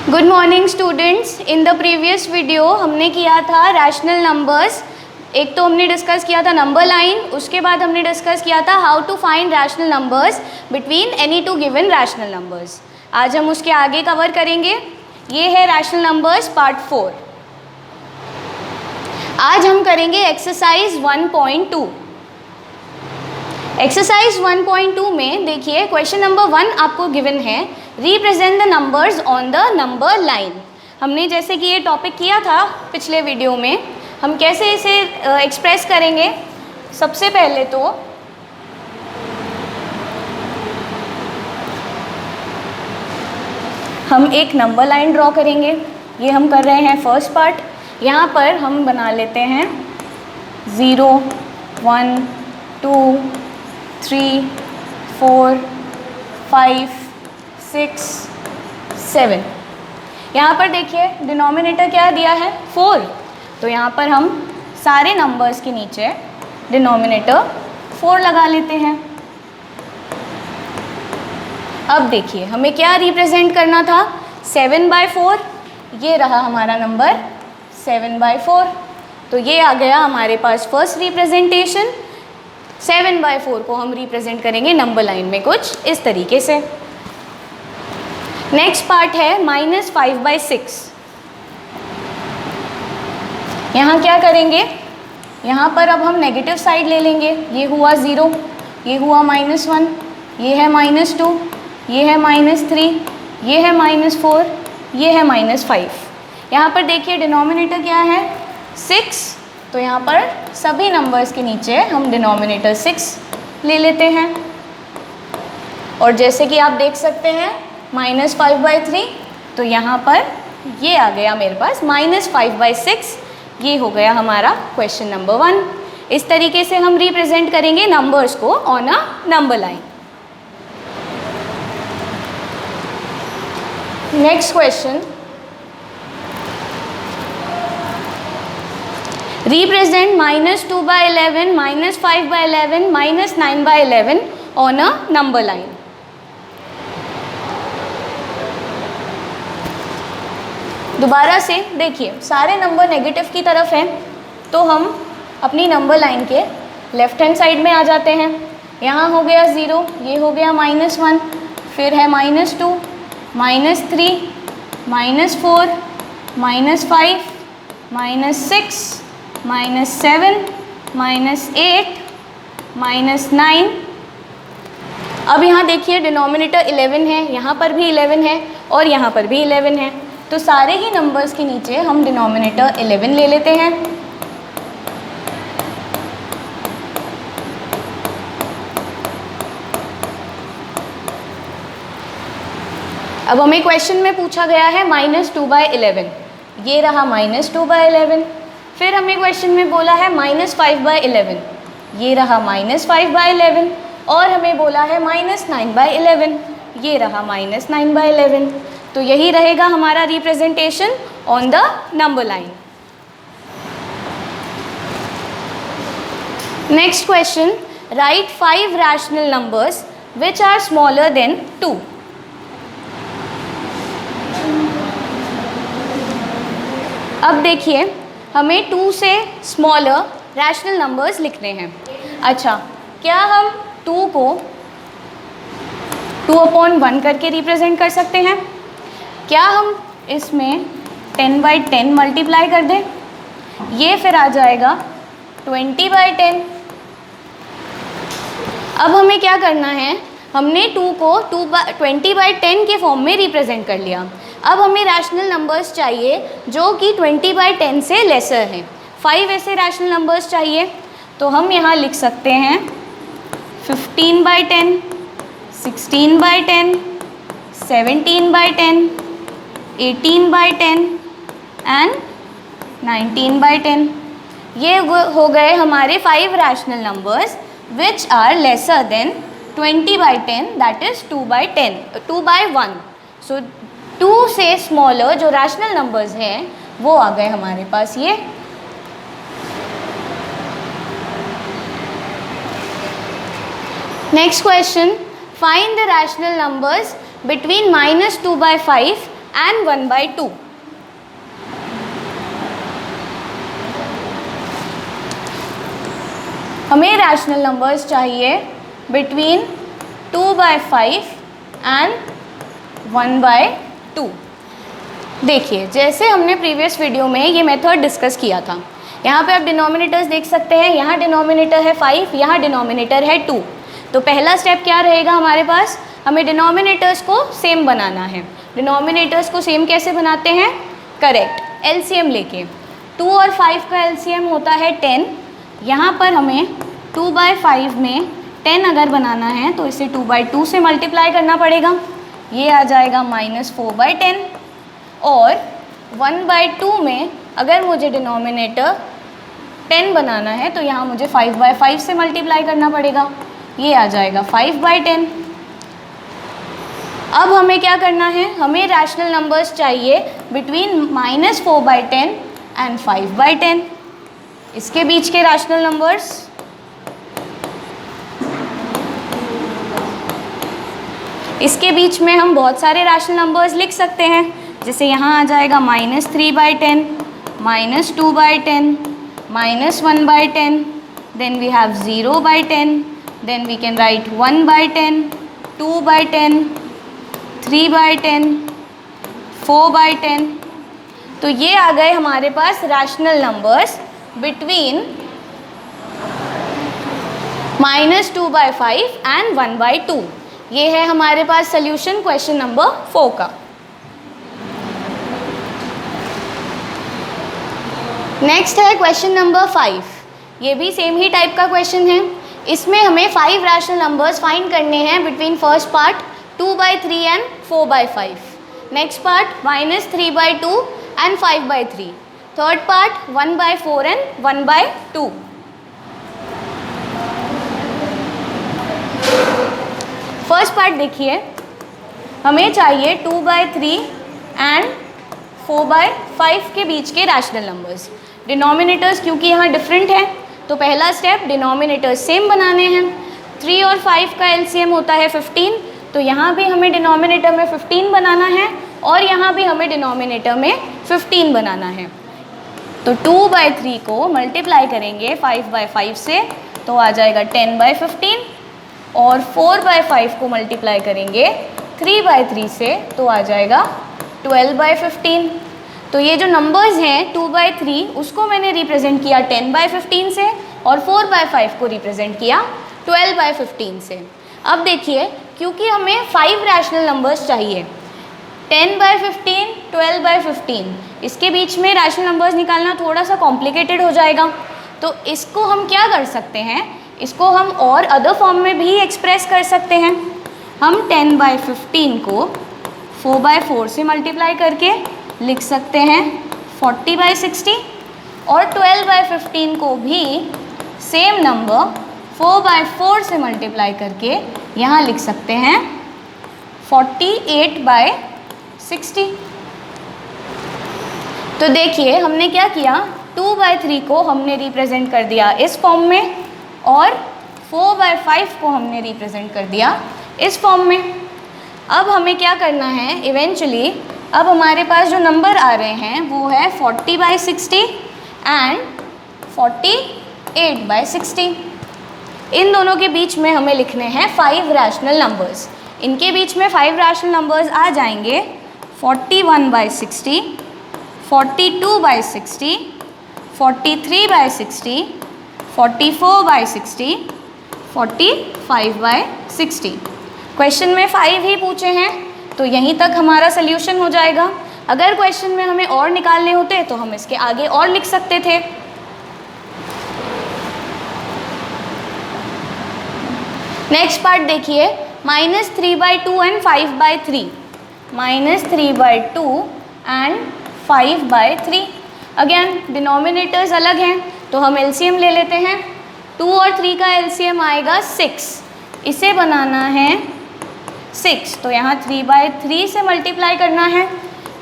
Good morning students. In the previous video हमने किया था रैशनल नंबर्स। एक तो हमने डिस्कस किया था नंबर लाइन, उसके बाद हमने डिस्कस किया था how to find rational numbers between any two given rational numbers. आज हम उसके आगे कवर करेंगे। ये है रैशनल नंबर्स पार्ट 4। आज हम करेंगे एक्सरसाइज 1.2। एक्सरसाइज 1.2 में देखिए क्वेश्चन नंबर 1 आपको गिवन है, represent the numbers on the number line. हमने जैसे कि ये टॉपिक किया था पिछले वीडियो में, हम कैसे इसे एक्सप्रेस करेंगे। सबसे पहले तो हम एक नंबर लाइन ड्रॉ करेंगे। ये हम कर रहे हैं फर्स्ट पार्ट। यहाँ पर हम बना लेते हैं 0 1 2 3 4 5 6 7। यहाँ पर देखिए डिनोमिनेटर क्या दिया है 4, तो यहाँ पर हम सारे नंबर्स के नीचे डिनोमिनेटर 4 लगा लेते हैं। अब देखिए हमें क्या रिप्रेजेंट करना था, 7/4। ये रहा हमारा नंबर 7/4, तो ये आ गया हमारे पास फर्स्ट रिप्रेजेंटेशन। 7/4 को हम रिप्रेजेंट करेंगे नंबर लाइन में कुछ इस तरीके से। नेक्स्ट पार्ट है -5/6। यहाँ क्या करेंगे, यहाँ पर अब हम नेगेटिव साइड ले लेंगे। ये हुआ 0, ये हुआ -1, ये है -2, ये है -3, ये है -4, ये है -5। यहाँ पर देखिए डिनोमिनेटर क्या है 6, तो यहाँ पर सभी नंबर्स के नीचे हम डिनोमिनेटर 6 ले लेते हैं। और जैसे कि आप देख सकते हैं -5/3, तो यहाँ पर ये आ गया मेरे पास -5/6। ये हो गया हमारा क्वेश्चन नंबर 1। इस तरीके से हम रिप्रेजेंट करेंगे नंबर्स को on a number line. Next question, represent -2/11, -5/11, -9/11 on a number line। दोबारा से देखिए सारे नंबर नेगेटिव की तरफ हैं, तो हम अपनी नंबर लाइन के लेफ्ट हैंड साइड में आ जाते हैं। यहाँ हो गया 0, ये हो गया -1, फिर है -2, -3, -4, -5, -6, -7, -8, -9। अब यहाँ देखिए डिनोमिनेटर 11 है, यहाँ पर भी 11 है और यहाँ पर भी 11 है, तो सारे ही नंबर्स के नीचे हम डिनोमिनेटर 11 ले लेते हैं। अब हमें क्वेश्चन में पूछा गया है -2/11, ये रहा -2/11। फिर हमें क्वेश्चन में बोला है -5/11, ये रहा -5/11। और हमें बोला है -9/11, ये रहा -9/11। तो यही रहेगा हमारा representation on the number line. Next question, right 5 rational numbers which are smaller than 2। अब देखिए हमें 2 से स्मॉलर रैशनल नंबर्स लिखने हैं। अच्छा, क्या हम 2 को 2/1 करके रिप्रेजेंट कर सकते हैं? क्या हम इसमें 10/10 मल्टीप्लाई कर दें? ये फिर आ जाएगा 20/10। अब हमें क्या करना है, हमने 2 को 20/10 के फॉर्म में रिप्रेजेंट कर लिया। अब हमें रैशनल नंबर्स चाहिए जो कि 20/10 से लेसर हैं। 5 ऐसे रैशनल नंबर्स चाहिए, तो हम यहाँ लिख सकते हैं 15/10, 16/10, 17/10, 18/10 एंड 19/10। ये हो गए हमारे 5 rational numbers which are lesser than 20/10, that is 2/1। So 2 से स्मॉलर जो रैशनल नंबर्स हैं वो आ गए हमारे पास ये। Next question, find the rational numbers between -2/5 and 1/2। हमें रैशनल नंबर्स चाहिए बिटवीन 2/5 एंड 1/2। देखिए, जैसे हमने प्रीवियस वीडियो में ये मेथड डिस्कस किया था, यहाँ पे आप डिनोमिनेटर्स देख सकते हैं। यहाँ डिनोमिनेटर है 5, यहाँ डिनोमिनेटर है 2। तो पहला स्टेप क्या रहेगा हमारे पास, हमें डिनोमिनेटर्स को सेम बनाना है। डिनोमिनेटर्स को सेम कैसे बनाते हैं, करेक्ट, एलसीएम लेके। 2 और 5 का एलसीएम होता है 10। यहाँ पर हमें 2/5 में 10 अगर बनाना है तो इसे 2/2 से मल्टीप्लाई करना पड़ेगा। ये आ जाएगा -4/10। और 1/2 में अगर मुझे डिनोमिनेटर 10 बनाना है तो यहाँ मुझे 5/5 से मल्टीप्लाई करना पड़ेगा। ये आ जाएगा 5/10। अब हमें क्या करना है, हमें रैशनल नंबर्स चाहिए बिटवीन -4/10 एंड 5/10। इसके बीच के रैशनल नंबर्स, इसके बीच में हम बहुत सारे रैशनल नंबर्स लिख सकते हैं। जैसे यहाँ आ जाएगा -3/10, -2/10, -1/10, then we have 0/10, then we can write 1/10, 2/10, 3/10, 4/10। तो ये आ गए हमारे पास रैशनल नंबर्स बिटवीन -2/5 एंड 1/2। ये है हमारे पास सोल्यूशन क्वेश्चन नंबर 4 का। नेक्स्ट है क्वेश्चन नंबर 5। ये भी सेम ही टाइप का क्वेश्चन है। इसमें हमें 5 रैशनल नंबर्स फाइंड करने हैं between first part 2/3 and 4/5, next part -3/2 and 5/3, third part 1/4 and 1/2। First part देखिए, हमें चाहिए 2/3 एंड 4/5 के बीच के रैशनल नंबर्स। डिनोमिनेटर्स क्योंकि यहाँ डिफरेंट है तो पहला स्टेप डिनोमिनेटर्स सेम बनाने हैं। 3 और 5 का एलसीएम होता है 15, तो यहाँ भी हमें डिनोमिनेटर में 15 बनाना है और यहाँ भी हमें डिनोमिनेटर में 15 बनाना है। तो 2/3 को मल्टीप्लाई करेंगे 5/5 से तो आ जाएगा 10/15, और 4/5 को मल्टीप्लाई करेंगे 3/3 से तो आ जाएगा 12/15। तो ये जो नंबर्स हैं 2/3 उसको मैंने रिप्रेजेंट किया 10/15 से और 4/5 को रिप्रेजेंट किया 12/15 से। अब देखिए, क्योंकि हमें 5 रैशनल नंबर्स चाहिए, 10/15, 12/15, इसके बीच में रैशनल नंबर्स निकालना थोड़ा सा कॉम्प्लिकेटेड हो जाएगा। तो इसको हम क्या कर सकते हैं, इसको हम और अदर फॉर्म में भी एक्सप्रेस कर सकते हैं। हम 10/15 को 4/4 से मल्टीप्लाई करके लिख सकते हैं 40/60, और 12/15 को भी सेम नंबर 4/4 से मल्टीप्लाई करके यहाँ लिख सकते हैं 48/60। तो देखिए हमने क्या किया, 2/3 को हमने रिप्रेजेंट कर दिया इस फॉर्म में और 4/5 को हमने रिप्रेजेंट कर दिया इस फॉर्म में। अब हमें क्या करना है, इवेंचुअली अब हमारे पास जो नंबर आ रहे हैं वो है 40/60 एंड 48/60। इन दोनों के बीच में हमें लिखने हैं 5 रैशनल नंबर्स। इनके बीच में 5 रैशनल नंबर्स आ जाएंगे 41/60, 42/60, 43/60, 44/60, 45/60। क्वेश्चन में 5 ही पूछे हैं तो यहीं तक हमारा सोल्यूशन हो जाएगा। अगर क्वेश्चन में हमें और निकालने होते तो हम इसके आगे और लिख सकते थे। नेक्स्ट पार्ट देखिए, -3/2 एंड 5/3, -3/2 एंड 5/3। अगेन डिनोमिनेटर्स अलग हैं तो हम एलसीएम ले लेते हैं। 2 और 3 का एलसीएम आएगा 6, इसे बनाना है 6, तो यहाँ 3/3 से मल्टीप्लाई करना है,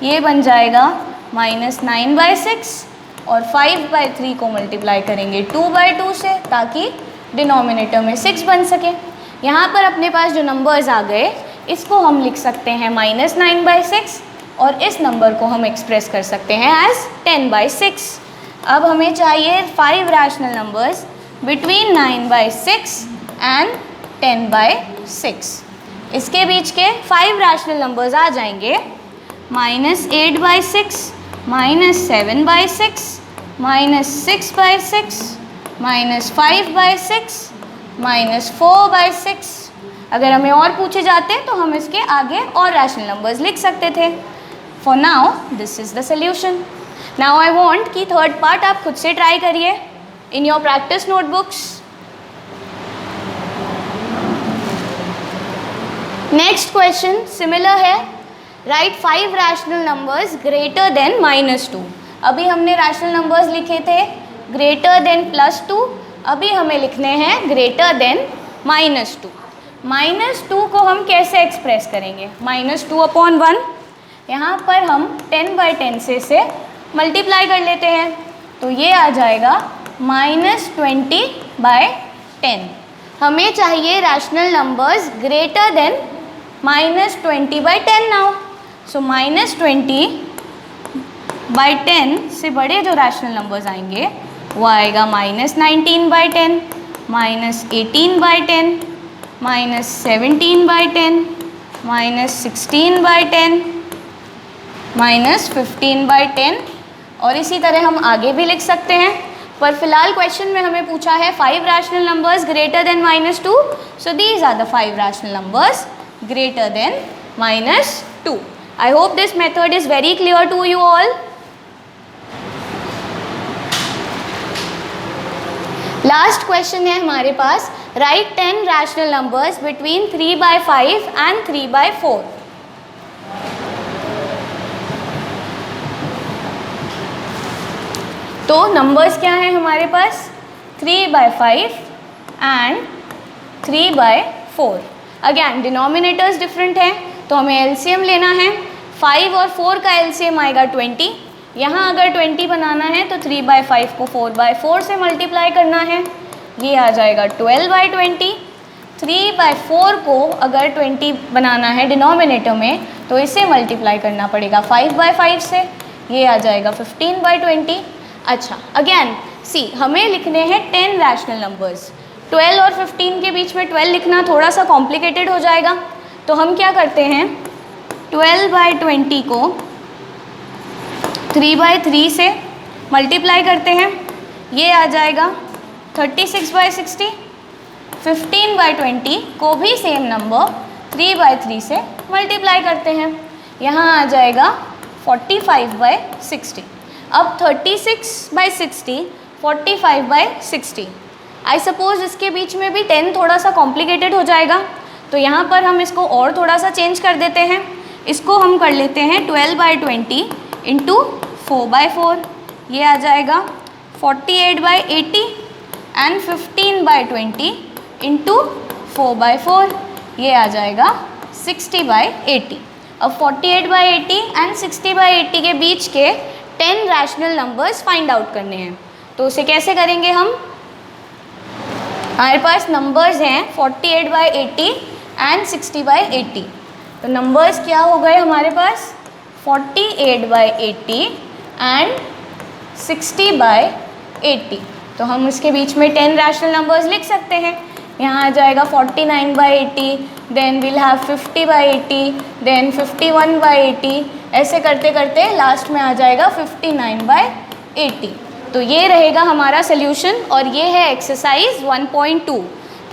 ये बन जाएगा -9/6, और 5/3 को मल्टीप्लाई करेंगे 2/2 से ताकि डिनोमिनेटर में 6 बन सके। यहाँ पर अपने पास जो नंबर्स आ गए इसको हम लिख सकते हैं -9/6 और इस नंबर को हम एक्सप्रेस कर सकते हैं एज 10/6। अब हमें चाहिए 5 रैशनल नंबर्स बिटवीन 9/6 एंड 10/6। इसके बीच के 5 रैशनल नंबर्स आ जाएंगे -8/6, -7/6, -6/6, -5/6, -4/6। अगर हमें और पूछे जाते तो हम इसके आगे और रैशनल नंबर्स लिख सकते थे। For now this is the solution. Now I want कि थर्ड पार्ट आप खुद से ट्राई करिए in your practice notebooks. Next question similar है। Write 5 rational numbers greater than -2। अभी हमने रैशनल नंबर्स लिखे थे ग्रेटर देन +2, अभी हमें लिखने हैं ग्रेटर देन -2। -2 को हम कैसे एक्सप्रेस करेंगे? -2/1, यहाँ पर हम 10/10 से मल्टीप्लाई कर लेते हैं, तो ये आ जाएगा -20/10। हमें चाहिए rational numbers greater than -20/10 now. So -20/10 से बड़े जो रैशनल नंबर्स आएंगे वो आएगा -19/10, -18/10, -17/10, -16/10, -15/10 और इसी तरह हम आगे भी लिख सकते हैं। पर फिलहाल क्वेश्चन में हमें पूछा है 5 rational numbers greater than -2, so these are the 5 rational numbers greater than -2. I hope this method is very clear to you all. Last question है हमारे पास, write 10 rational numbers between 3/5 and 3/4. तो नंबर्स क्या हैं हमारे पास? 3/5 and 3/4। अगैन डिनोमिनेटर्स डिफरेंट हैं, तो हमें LCM लेना है। 5 और 4 का एलसीएम आएगा 20। यहाँ अगर 20 बनाना है तो 3/5 को 4/4 से मल्टीप्लाई करना है, ये आ जाएगा 12/20। 3/4 को अगर 20 बनाना है डिनोमिनेटर में तो इसे मल्टीप्लाई करना पड़ेगा 5/5 से, ये आ जाएगा 15/20। अच्छा, अगैन सी हमें लिखने हैं 10 रैशनल नंबर्स। 12 और 15 के बीच में 12 लिखना थोड़ा सा कॉम्प्लिकेटेड हो जाएगा, तो हम क्या करते हैं 12/20 को 3/3 से मल्टीप्लाई करते हैं, ये आ जाएगा 36/60। 15/20 को भी सेम नंबर 3/3 से मल्टीप्लाई करते हैं, यहाँ आ जाएगा 45/60। अब 36/60 45/60, आई सपोज इसके बीच में भी 10 थोड़ा सा कॉम्प्लिकेटेड हो जाएगा, तो यहाँ पर हम इसको और थोड़ा सा चेंज कर देते हैं। इसको हम कर लेते हैं 12/20 इंटू 4/4, ये आ जाएगा 48/80 एंड 15/20 इंटू 4/4, ये आ जाएगा 60/80। अब 48/80 एंड 60/80 के बीच के 10 रैशनल नंबर्स फाइंड आउट करने हैं, तो उसे कैसे करेंगे हम? हमारे पास नंबर्स हैं 48/80 एंड 60/80, तो नंबर्स क्या हो गए हमारे पास 48/80 एंड 60/80। तो हम उसके बीच में 10 रैशनल नंबर्स लिख सकते हैं। यहाँ आ जाएगा 49/80, देन विल हैव 50/80, देन 51/80, ऐसे करते करते लास्ट में आ जाएगा 59/80। तो ये रहेगा हमारा सोल्यूशन और ये है एक्सरसाइज 1.2।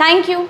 Thank you.